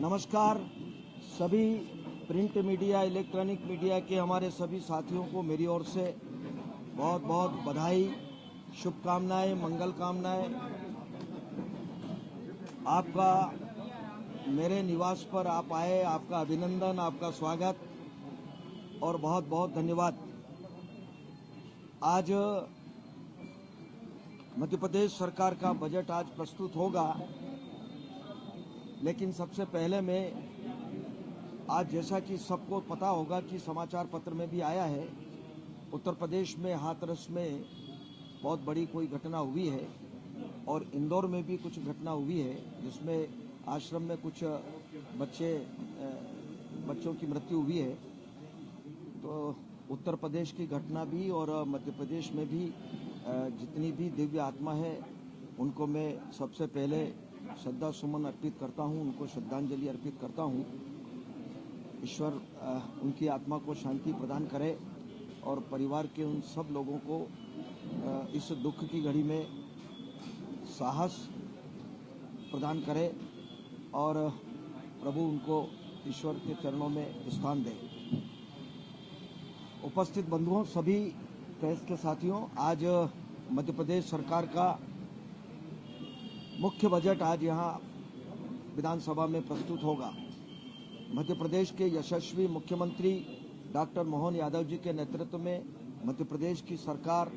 नमस्कार। सभी print media, electronic media के हमारे सभी साथियों को मेरी ओर से बहुत बहुत बधाई, शुभकामनाएं, मंगल कामनाएं। आपका मेरे निवास पर आप आए, आपका अभिनंदन, आपका स्वागत और बहुत बहुत धन्यवाद। आज मध्य प्रदेश सरकार का बजट आज प्रस्तुत होगा, लेकिन सबसे पहले मैं आज, जैसा कि सबको पता होगा कि समाचार पत्र में भी आया है, उत्तर प्रदेश में हाथरस में बहुत बड़ी कोई घटना हुई है और इंदौर में भी कुछ घटना हुई है, जिसमें आश्रम में कुछ बच्चों की मृत्यु हुई है। तो उत्तर प्रदेश की घटना भी और मध्य प्रदेश में भी जितनी भी दिव्य आत्मा है, उनको मैं सबसे पहले श्रद्धा सुमन अर्पित करता हूं, उनको श्रद्धांजलि अर्पित करता हूं। ईश्वर उनकी आत्मा को शांति प्रदान करे और परिवार के उन सब लोगों को इस दुख की घड़ी में साहस प्रदान करे और प्रभु उनको ईश्वर के चरणों में स्थान दे। उपस्थित बंधुओं, सभी प्रेस के साथियों, आज मध्य प्रदेश सरकार का मुख्य बजट आज यहां विधानसभा में प्रस्तुत होगा। मध्य प्रदेश के यशस्वी मुख्यमंत्री डॉक्टर मोहन यादव जी के नेतृत्व में मध्य प्रदेश की सरकार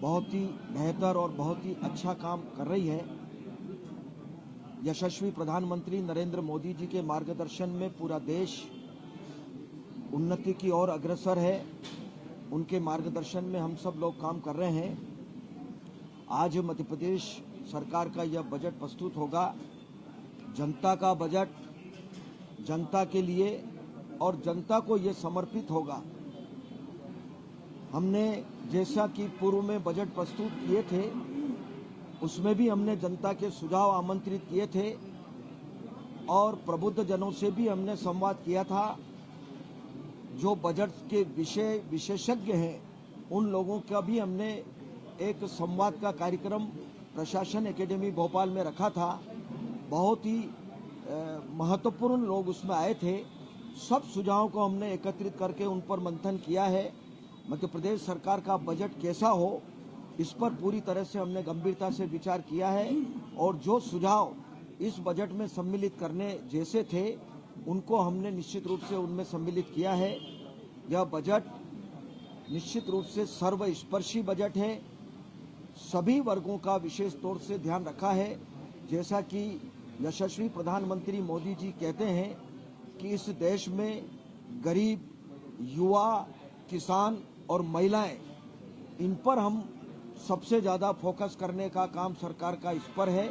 बहुत ही बेहतर और बहुत ही अच्छा काम कर रही है। यशस्वी प्रधानमंत्री नरेंद्र मोदी जी के मार्गदर्शन में पूरा देश उन्नति की ओर अग्रसर है। उनके मार्गदर्शन में हम सब लोग काम कर रहे हैं। आज मध्य प्रदेश सरकार का यह बजट प्रस्तुत होगा। जनता का बजट, जनता के लिए और जनता को यह समर्पित होगा। हमने जैसा कि पूर्व में बजट प्रस्तुत किए थे, उसमें भी हमने जनता के सुझाव आमंत्रित किए थे और प्रबुद्ध जनों से भी हमने संवाद किया था। जो बजट के विषय विशेषज्ञ हैं, उन लोगों का भी हमने एक संवाद का कार्यक्रम प्रशासन एकेडमी भोपाल में रखा था। बहुत ही महत्वपूर्ण लोग उसमें आए थे। सब सुझावों को हमने एकत्रित करके उन पर मंथन किया है। मध्य प्रदेश सरकार का बजट कैसा हो, इस पर पूरी तरह से हमने गंभीरता से विचार किया है और जो सुझाव इस बजट में सम्मिलित करने जैसे थे, उनको हमने निश्चित रूप से उनमें सम्मिलित किया है। यह बजट निश्चित रूप से सर्वस्पर्शी बजट है। सभी वर्गों का विशेष तौर से ध्यान रखा है। जैसा कि यशस्वी प्रधानमंत्री मोदी जी कहते हैं कि इस देश में गरीब, युवा, किसान और महिलाएं, इन पर हम सबसे ज्यादा फोकस करने का काम सरकार का इस पर है।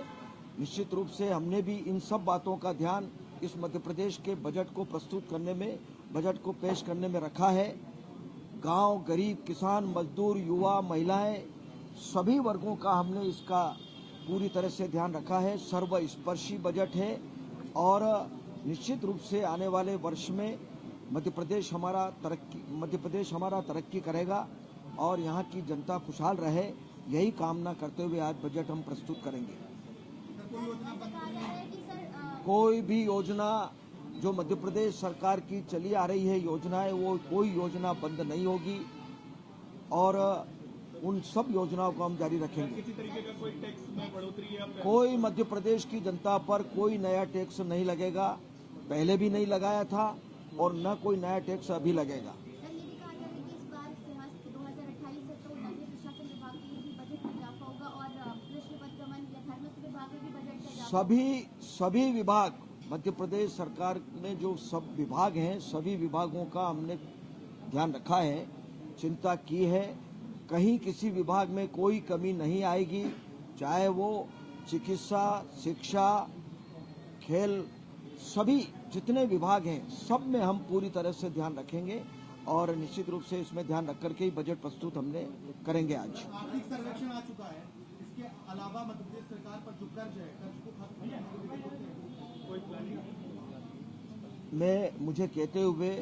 निश्चित रूप से हमने भी इन सब बातों का ध्यान इस मध्य प्रदेश के बजट को प्रस्तुत करने में, बजट को पेश करने में रखा है। गांव, गरीब, किसान, मजदूर, युवा, महिलाएं, सभी वर्गों का हमने इसका पूरी तरह से ध्यान रखा है। सर्वस्पर्शी बजट है और निश्चित रूप से आने वाले वर्ष में मध्य प्रदेश हमारा तरक्की करेगा और यहाँ की जनता खुशहाल रहे, यही कामना करते हुए आज बजट हम प्रस्तुत करेंगे। कोई भी योजना जो मध्य प्रदेश सरकार की चली आ रही है योजनाएं, वो कोई योजना बंद नहीं होगी और उन सब योजनाओं को हम जारी रखेंगे। किसी तरीके का कोई टैक्स में बढ़ोतरी या कोई मध्य प्रदेश की जनता पर कोई नया टैक्स नहीं लगेगा, पहले भी नहीं लगाया था और न कोई नया टैक्स अभी लगेगा। सभी विभाग, मध्य प्रदेश सरकार में जो सब विभाग हैं, सभी विभागों का हमने ध्यान रखा है, चिंता की है। कहीं किसी विभाग में कोई कमी नहीं आएगी, चाहे वो चिकित्सा, शिक्षा, खेल, सभी जितने विभाग हैं, सब में हम पूरी तरह से ध्यान रखेंगे और निश्चित रूप से इसमें ध्यान रख करके ही बजट प्रस्तुत हमने करेंगे। आज आर्थिक सर्वेक्षण आ चुका है, इसके अलावा मध्य प्रदेश सरकार पर जो कर्ज है, कर्ज को खत्म करने के लिए कोई प्लानिंग? मुझे कहते हुए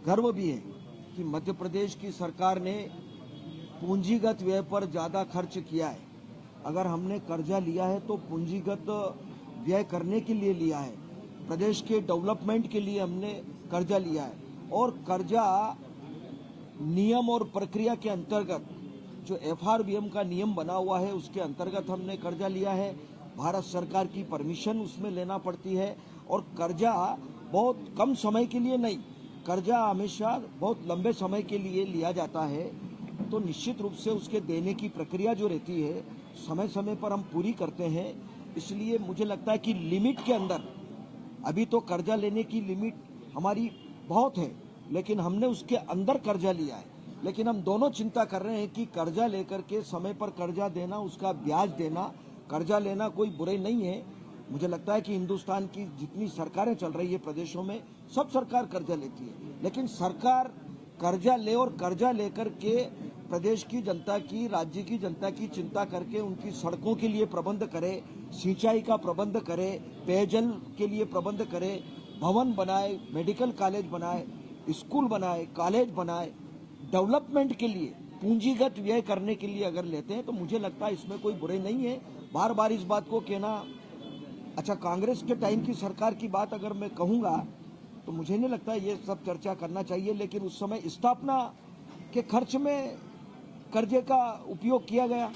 गर्व भी है कि मध्य प्रदेश की सरकार ने पूंजीगत व्यय पर ज्यादा खर्च किया है। अगर हमने कर्जा लिया है तो पूंजीगत व्यय करने के लिए लिया है, प्रदेश के डेवलपमेंट के लिए हमने कर्जा लिया है। और कर्जा नियम और प्रक्रिया के अंतर्गत जो एफआरबीएम का नियम बना हुआ है उसके अंतर्गत हमने कर्जा लिया है। भारत सरकार की परमिशन उसमें लेना पड़ती है और कर्जा बहुत कम समय के लिए नहीं, कर्जा हमेशा बहुत लंबे समय के लिए लिया जाता है। तो निश्चित रूप से उसके देने की प्रक्रिया जो रहती है समय समय पर हम पूरी करते हैं। इसलिए मुझे लगता है कि लिमिट के अंदर, अभी तो कर्जा लेने की लिमिट हमारी बहुत है लेकिन हमने उसके अंदर कर्जा लिया है। लेकिन हम दोनों चिंता कर रहे हैं कि कर्जा लेकर के समय पर कर्जा देना, उसका ब्याज देना, कर्जा लेना कोई बुराई नहीं है। मुझे लगता है कि हिंदुस्तान की जितनी सरकारें चल रही है प्रदेशों में, सब सरकार कर्जा लेती है, लेकिन सरकार कर्जा ले और कर्जा लेकर के प्रदेश की जनता की, राज्य की जनता की चिंता करके उनकी सड़कों के लिए प्रबंध करे, सिंचाई का प्रबंध करे, पेयजल के लिए प्रबंध करे, भवन बनाए, मेडिकल कॉलेज बनाए, स्कूल बनाए, कॉलेज बनाए, डेवलपमेंट के लिए पूंजीगत व्यय करने के लिए अगर लेते हैं तो मुझे लगता है इसमें कोई बुराई नहीं है। बार बार इस बात को कहना, अच्छा कांग्रेस के टाइम की सरकार की बात अगर मैं कहूंगा तो मुझे नहीं लगता ये सब चर्चा करना चाहिए, लेकिन उस समय स्थापना के खर्च में कर्जे का उपयोग किया गया,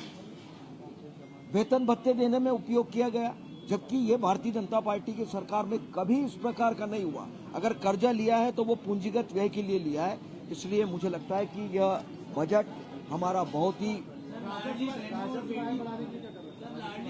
वेतन भत्ते देने में उपयोग किया गया, जबकि ये भारतीय जनता पार्टी की सरकार में कभी इस प्रकार का नहीं हुआ। अगर कर्जा लिया है तो वो पूंजीगत व्यय के लिए लिया है। इसलिए मुझे लगता है कि यह बजट हमारा बहुत ही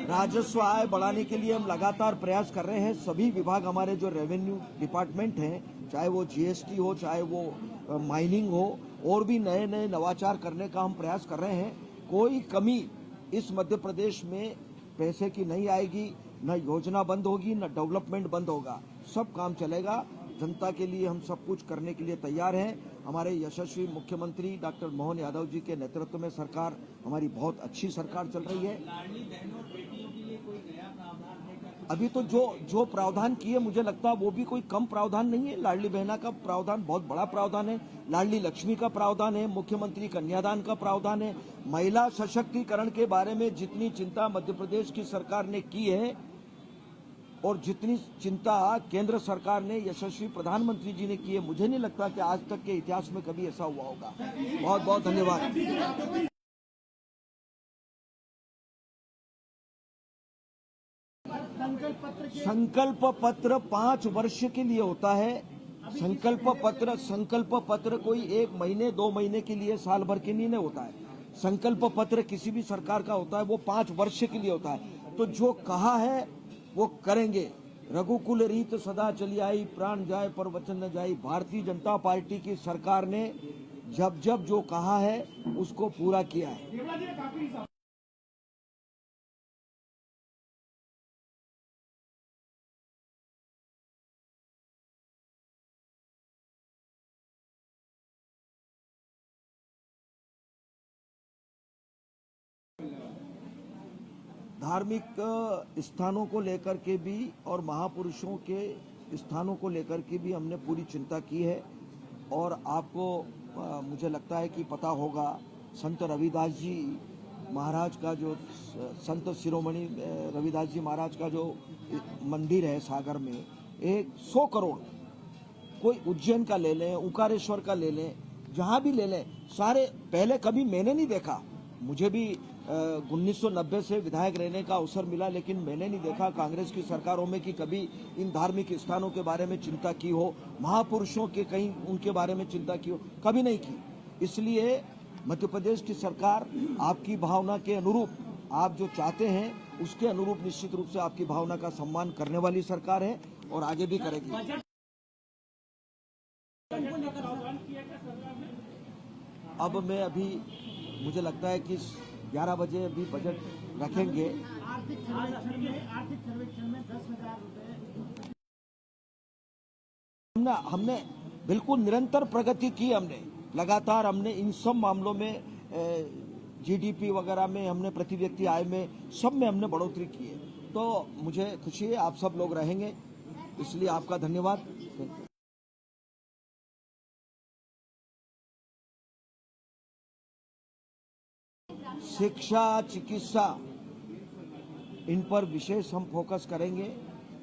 राजस्व आय बढ़ाने के लिए हम लगातार प्रयास कर रहे हैं। सभी विभाग, हमारे जो रेवेन्यू डिपार्टमेंट हैं, चाहे वो जीएसटी हो, चाहे वो माइनिंग हो, और भी नए नए नवाचार करने का हम प्रयास कर रहे हैं। कोई कमी इस मध्य प्रदेश में पैसे की नहीं आएगी, न योजना बंद होगी, न डेवलपमेंट बंद होगा, सब काम चलेगा। जनता के लिए हम सब कुछ करने के लिए तैयार हैं। हमारे यशस्वी मुख्यमंत्री डॉक्टर मोहन यादव जी के नेतृत्व में सरकार, हमारी बहुत अच्छी सरकार चल रही है। अभी तो जो प्रावधान किए मुझे लगता है वो भी कोई कम प्रावधान नहीं है। लाडली बहना का प्रावधान बहुत बड़ा प्रावधान है, लाडली लक्ष्मी का प्रावधान है, मुख्यमंत्री कन्यादान का प्रावधान है। महिला सशक्तिकरण के बारे में जितनी चिंता मध्य प्रदेश की सरकार ने की है और जितनी चिंता केंद्र सरकार ने, यशस्वी प्रधानमंत्री जी ने की है, मुझे नहीं लगता कि आज तक के इतिहास में कभी ऐसा हुआ होगा। बहुत बहुत धन्यवाद। संकल्प पत्र 5 वर्ष के लिए होता है। संकल्प पत्र कोई 1 महीने 2 महीने के लिए, साल भर के लिए नहीं होता है। संकल्प पत्र किसी भी सरकार का होता है वो 5 वर्ष के लिए होता है। तो जो कहा है वो करेंगे। रघुकुल रीत सदा चली आई, प्राण जाए पर वचन न जाई। भारतीय जनता पार्टी की सरकार ने जब जब जो कहा है उसको पूरा किया है। धार्मिक स्थानों को लेकर के भी और महापुरुषों के स्थानों को लेकर के भी हमने पूरी चिंता की है। और आपको मुझे लगता है कि पता होगा, संत रविदास जी महाराज का जो, संत शिरोमणि रविदास जी महाराज का जो मंदिर है सागर में, 100 करोड़, कोई उज्जैन का ले लें, ओंकारेश्वर का ले लें, जहां भी ले लें, सारे पहले कभी मैंने नहीं देखा। मुझे भी 1990 से विधायक रहने का अवसर मिला, लेकिन मैंने नहीं देखा कांग्रेस की सरकारों में कि कभी इन धार्मिक स्थानों के बारे में चिंता की हो, महापुरुषों के कहीं उनके बारे में चिंता की हो, कभी नहीं की। इसलिए मध्य प्रदेश की सरकार आपकी भावना के अनुरूप, आप जो चाहते हैं उसके अनुरूप निश्चित रूप से आपकी भावना का सम्मान करने वाली सरकार है और आगे भी करेगी। अब मैं अभी, मुझे लगता है कि 11 बजे अभी बजट रखेंगे। आर्थिक सर्वेक्षण में 10,000 रुपए हमने बिल्कुल निरंतर प्रगति की। हमने लगातार इन सब मामलों में, जीडीपी वगैरह में, हमने प्रति व्यक्ति आय में, सब में हमने बढ़ोतरी की है। तो मुझे खुशी है आप सब लोग रहेंगे, इसलिए आपका धन्यवाद। शिक्षा, चिकित्सा, इन पर विशेष हम फोकस करेंगे।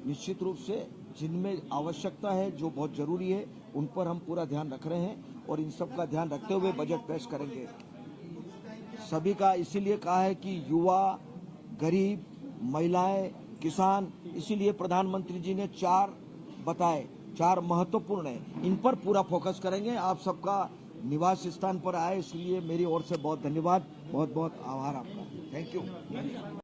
निश्चित रूप से जिनमें आवश्यकता है, जो बहुत जरूरी है, उन पर हम पूरा ध्यान रख रहे हैं और इन सब का ध्यान रखते हुए बजट पेश करेंगे। सभी का इसीलिए कहा है कि युवा, गरीब, महिलाएं, किसान, इसीलिए प्रधानमंत्री जी ने 4 बताए, 4 महत्वपूर्ण है, इन पर पूरा फोकस करेंगे। आप सबका निवास स्थान पर आए, इसलिए मेरी ओर से बहुत धन्यवाद, बहुत बहुत आभार आपका। Thank you.